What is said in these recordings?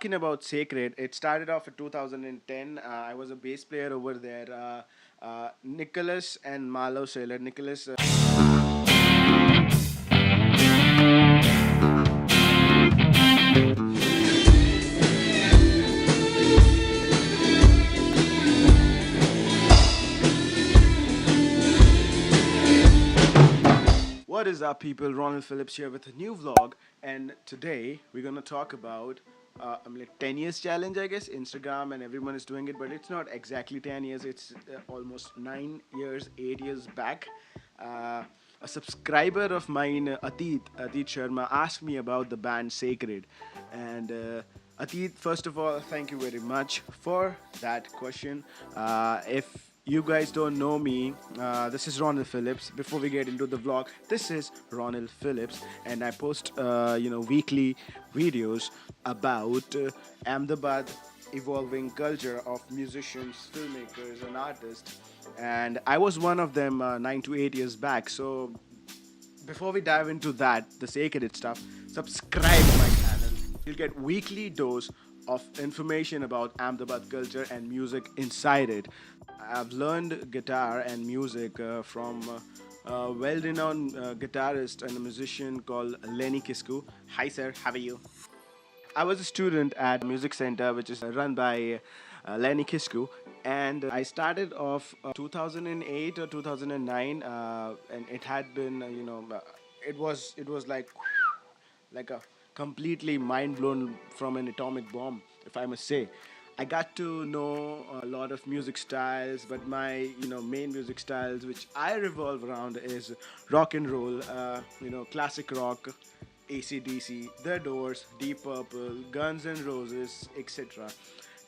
Talking about Sacred, it started off in 2010. I was a bass player over there. Nicholas and Malo Sailor. Nicholas. What is up, people? Ronil Phillips here with a new vlog, and today we're gonna talk about like 10 years challenge, I guess. Instagram and everyone is doing it, but it's not exactly 10 years. It's almost 9 years, 8 years back. A subscriber of mine, Atit Sharma, asked me about the band Sacred, and Atit, first of all, thank you very much for that question. If you guys don't know me, this is Ronil Phillips. Before we get into the vlog, this is Ronil Phillips, and I post weekly videos about Ahmedabad evolving culture of musicians, filmmakers, and artists. And I was one of them 9 to 8 years back. So before we dive into that, the sacred stuff, subscribe to my channel. You'll get weekly dose of information about Ahmedabad culture and music inside it. I've learned guitar and music from a well-renowned guitarist and a musician called Lenny Kisku. Hi, sir. How are you? I was a student at music center, which is run by Lenny Kisku, and I started off 2008 or 2009, and it had been it was like a completely mind blown from an atomic bomb, if I must say. I got to know a lot of music styles, but my main music styles which I revolve around is rock and roll, classic rock, AC/DC, The Doors, Deep Purple, Guns N' Roses, etc.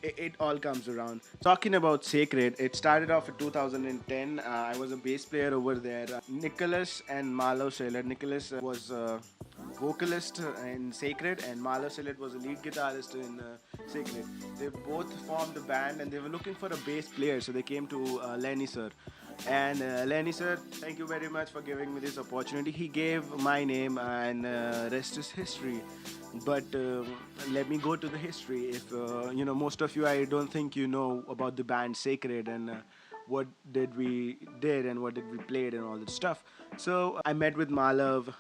It all comes around. Talking about Sacred, it started off in 2010. I was a bass player over there. Nicholas and Malo Sailor. Nicholas was vocalist in Sacred, and Malo Sailor was a lead guitarist in Sacred. They both formed a band, and they were looking for a bass player, so they came to Lenny sir. And Lenny sir, thank you very much for giving me this opportunity. He gave my name, and rest is history. But let me go to the history. If most of you, I don't think you know about the band Sacred and what did we did and what did we played and all that stuff. So I met with Malav.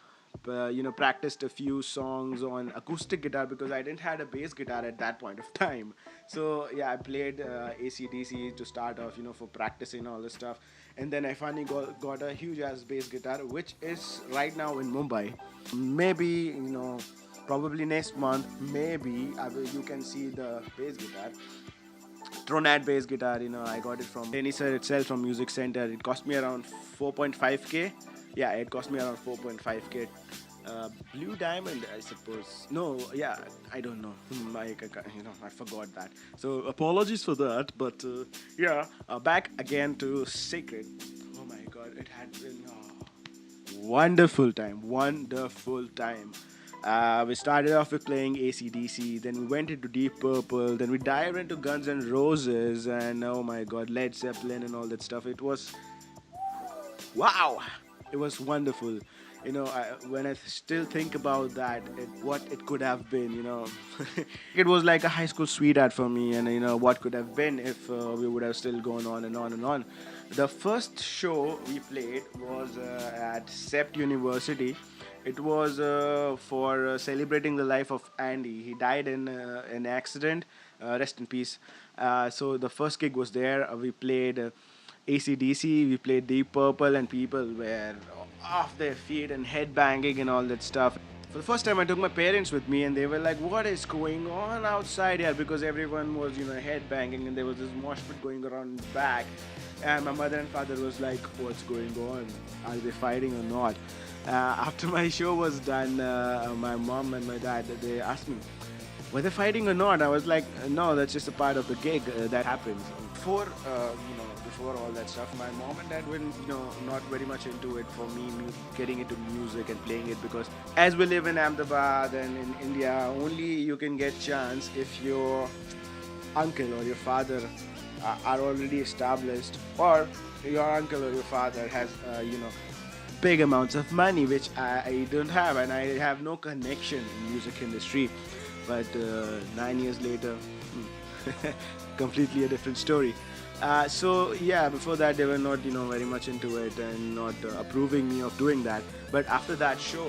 Practiced a few songs on acoustic guitar because I didn't had a bass guitar at that point of time. So yeah, I played AC/DC to start off, for practicing all this stuff. And then I finally got a huge ass bass guitar, which is right now in Mumbai. Maybe probably next month, maybe you can see the bass guitar. Tronad bass guitar, I got it from Denny sir itself from Music Center. It cost me around 4.5k. Yeah, it cost me around 4.5k. Blue diamond, I suppose. No, yeah, I don't know. I forgot that. So apologies for that. But back again to Sacred. Oh my God, it had been wonderful time. Wonderful time. We started off with playing AC/DC, then we went into Deep Purple, then we dived into Guns N' Roses, and oh my God, Led Zeppelin and all that stuff. It was wow, it was wonderful. When I still think about that, what it could have been, it was like a high school sweetheart for me, and what could have been if we would have still gone on and on and on. The first show we played was at Sept University. It was for celebrating the life of Andy. He died in an accident. Rest in peace. So the first gig was there. We played AC/DC, we played Deep Purple, and people were off their feet and head banging and all that stuff. For the first time, I took my parents with me, and they were like, "What is going on outside here?" Because everyone was, head banging, and there was this mosh pit going around in the back. And my mother and father was like, "What's going on? Are they fighting or not?" After my show was done, my mom and my dad, they asked me, were they fighting or not? I was like, no, that's just a part of the gig that happens. Before all that stuff, my mom and dad were, not very much into it for me getting into music and playing it, because as we live in Ahmedabad and in India, only you can get chance if your uncle or your father are already established, or your uncle or your father has, big amounts of money, which I don't have, and I have no connection in music industry. but 9 years later, completely a different story. So yeah, before that they were not very much into it and not approving me of doing that. But after that show,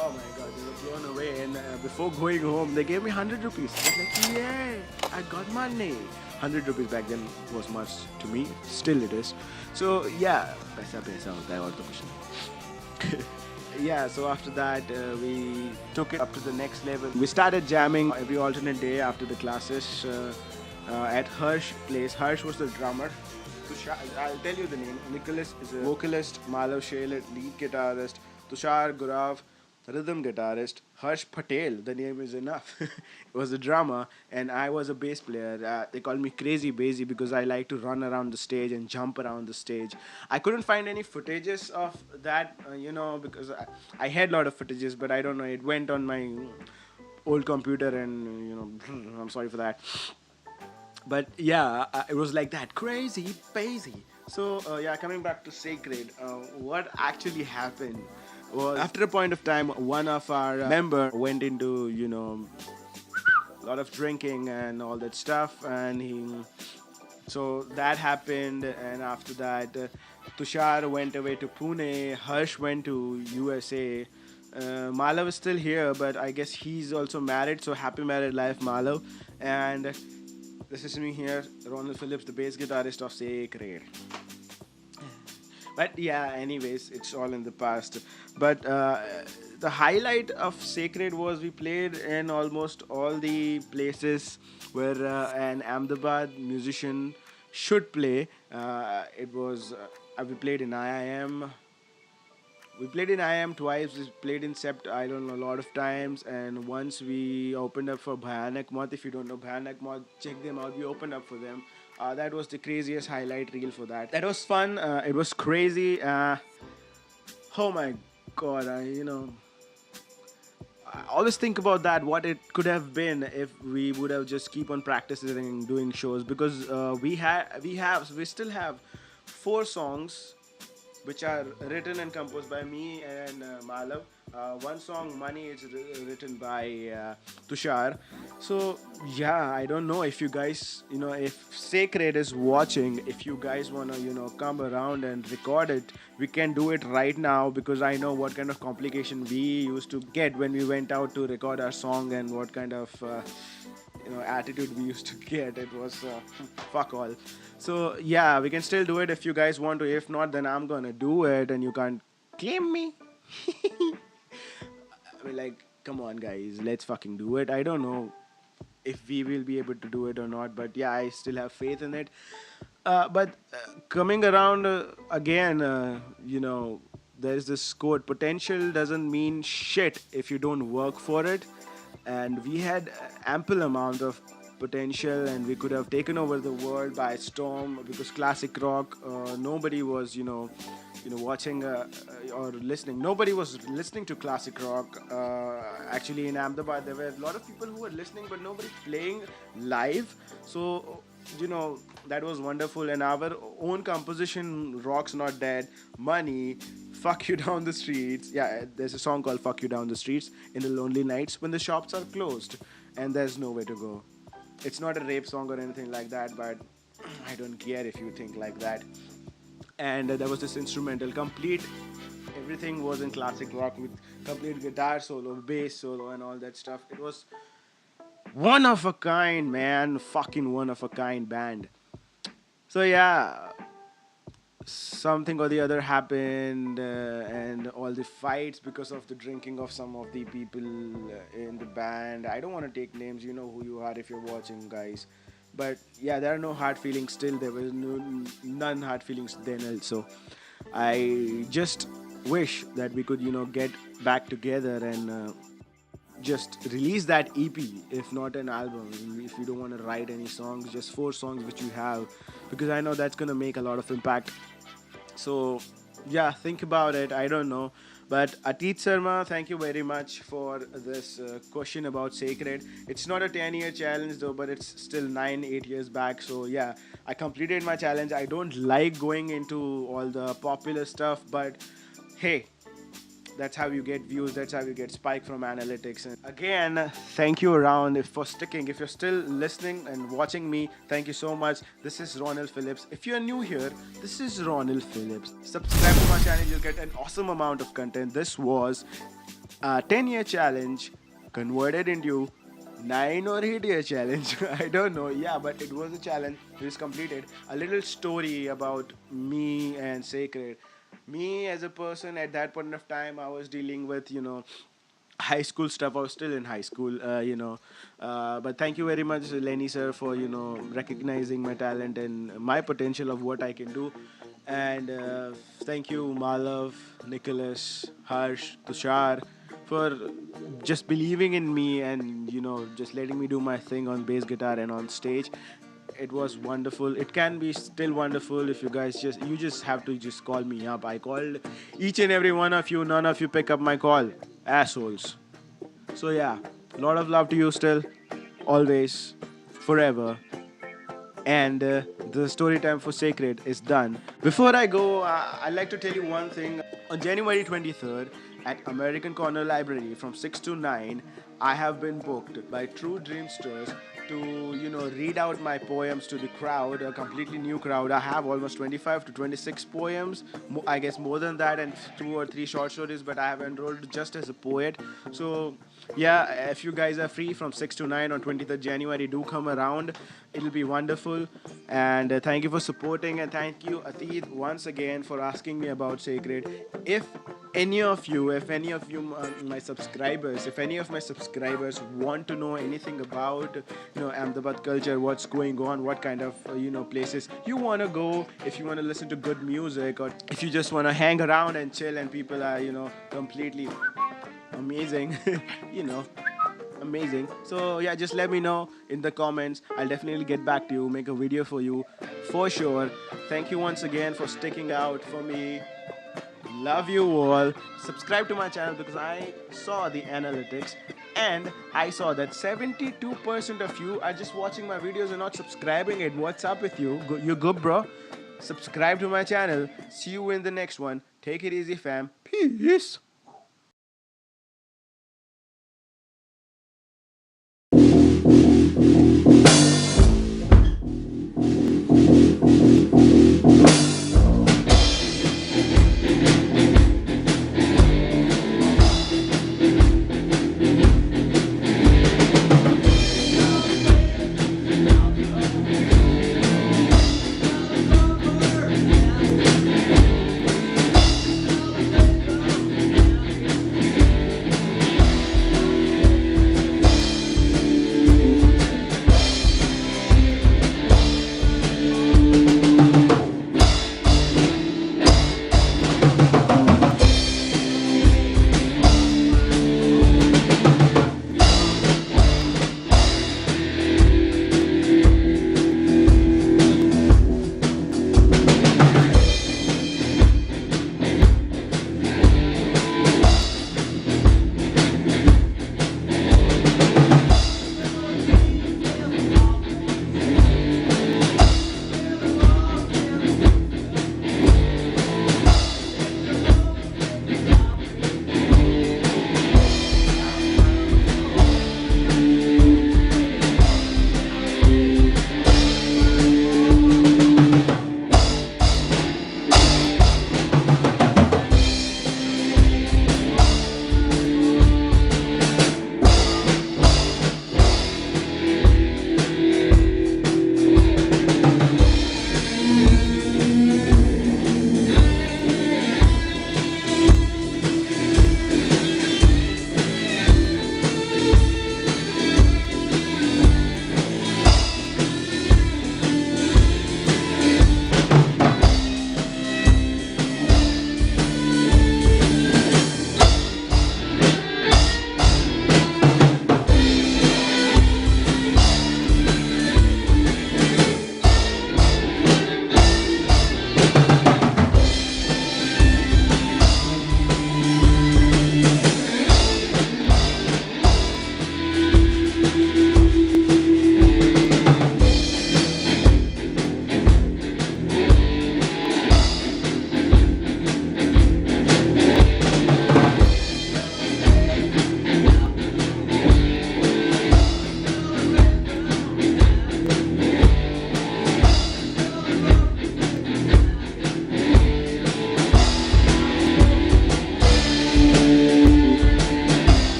oh my god, they were blown away. And before going home, they gave me 100 rupees. I was like, yeah, I got money. 100 rupees back then was much to me. Still it is. So yeah, paisa paisa hota hai aur to kuch nahi. Yeah, so after that, we took it up to the next level. We started jamming every alternate day after the classes at Harsh place. Harsh was the drummer. I'll tell you the name. Nicholas is a vocalist, Malav Shail, lead guitarist, Tushar Gurav, rhythm guitarist, Harsh Patel, the name is enough, was the drummer, and I was a bass player. They called me Crazy Bassy because I like to run around the stage and jump around the stage. I couldn't find any footages of that, because I had a lot of footages, but I don't know, it went on my old computer and, I'm sorry for that. But yeah, it was like that, crazy bassy. So yeah, coming back to Sacred, what actually happened was after a point of time, one of our member went into a lot of drinking and all that stuff, and he so that happened. And after that, Tushar went away to Pune, Harsh went to USA. Malav is still here, but I guess he's also married, so happy married life, Malav. And this is me here, Ronil Phillips, the bass guitarist of Sacred. But yeah, anyways, it's all in the past. But the highlight of Sacred was we played in almost all the places where an Ahmedabad musician should play. It was we played in IIM. We played in IIM twice. We played in Sept, I don't know, a lot of times. And once we opened up for Bhayanak Maut. If you don't know Bhayanak Maut, check them out. We opened up for them. That was the craziest highlight reel for that. That was fun. It was crazy. Oh my god! I always think about that. What it could have been if we would have just keep on practicing and doing shows. Because we still have 4 songs which are written and composed by me and Malav. One song, Money, is written by Tushar. So, yeah, I don't know if you guys, if Sacred is watching, if you guys want to, come around and record it, we can do it right now because I know what kind of complication we used to get when we went out to record our song and what kind of attitude we used to get. It was fuck all. So yeah, we can still do it if you guys want to. If not, then I'm gonna do it and you can't claim me. I mean, like, come on guys, let's fucking do it. I don't know if we will be able to do it or not, but yeah, I still have faith in it. But coming around again, there's this quote: potential doesn't mean shit if you don't work for it. And we had ample amount of potential, and we could have taken over the world by storm because classic rock, nobody was watching or listening. Nobody was listening to classic rock. Actually, in Ahmedabad, there were a lot of people who were listening, but nobody playing live. So, that was wonderful. And our own composition, Rock's Not Dead, Money, Fuck You Down the Streets. Yeah, there's a song called Fuck You Down the Streets in the lonely nights when the shops are closed and there's nowhere to go. It's not a rape song or anything like that, but I don't care if you think like that. And there was this instrumental, complete. Everything was in classic rock with complete guitar solo, bass solo, and all that stuff. It was one of a kind, man. Fucking one of a kind band. So yeah, something or the other happened, and all the fights because of the drinking of some of the people in the band. I don't want to take names. You know who you are if you're watching, guys. But yeah, there are no hard feelings still. There was none hard feelings then also. I just wish that we could get back together and just release that EP, if not an album. If you don't want to write any songs, just 4 songs which you have, because I know that's gonna make a lot of impact. So yeah, think about it. I don't know. But Atit Sharma, thank you very much for this question about Sacred. It's not a 10-year challenge though, but it's still 9, 8 years back. So yeah, I completed my challenge. I don't like going into all the popular stuff, but hey, That's how you get views. That's how you get spike from analytics. And again, thank you around for sticking. If you're still listening and watching me, thank you so much. This is Ronil Phillips. If you're new here, this is Ronil Phillips. Subscribe to my channel. You'll get an awesome amount of content. This was a 10-year challenge converted into 9 or 8 year challenge. I don't know. Yeah, but it was a challenge. It was completed. A little story about me and Sacred. Me as a person at that point of time, I was dealing with, high school stuff. I was still in high school, but thank you very much, Lenny sir, for recognizing my talent and my potential of what I can do. And thank you, Malav, Nicholas, Harsh, Tushar, for just believing in me and just letting me do my thing on bass guitar and on stage. It was wonderful. It can be still wonderful if you guys just have to just call me up. I called each and every one of you. None of you pick up my call, assholes. So yeah, lot of love to you still, always, forever. And the story time for Sacred is done. Before I go, I'd like to tell you one thing. On January 23rd, at American Corner Library from 6 to 9, I have been booked by True Dreamsters to, read out my poems to the crowd, a completely new crowd. I have almost 25 to 26 poems, I guess more than that, and 2 or 3 short stories, but I have enrolled just as a poet. So, yeah, if you guys are free from 6 to 9 on 23rd January, do come around. It'll be wonderful. And thank you for supporting, and thank you, Ateed, once again for asking me about Sacred. If any of you, my subscribers, if any of my subscribers want to know anything about, Ahmedabad culture, what's going on, what kind of, places you want to go, if you want to listen to good music, or if you just want to hang around and chill and people are, completely amazing, you know, amazing. So yeah, just let me know in the comments. I'll definitely get back to you, make a video for you, for sure. Thank you once again for sticking out for me. Love you all. Subscribe to my channel because I saw the analytics and I saw that 72% of you are just watching my videos and not subscribing it. What's up with you? You're good, bro. Subscribe to my channel. See you in the next one. Take it easy, fam. Peace.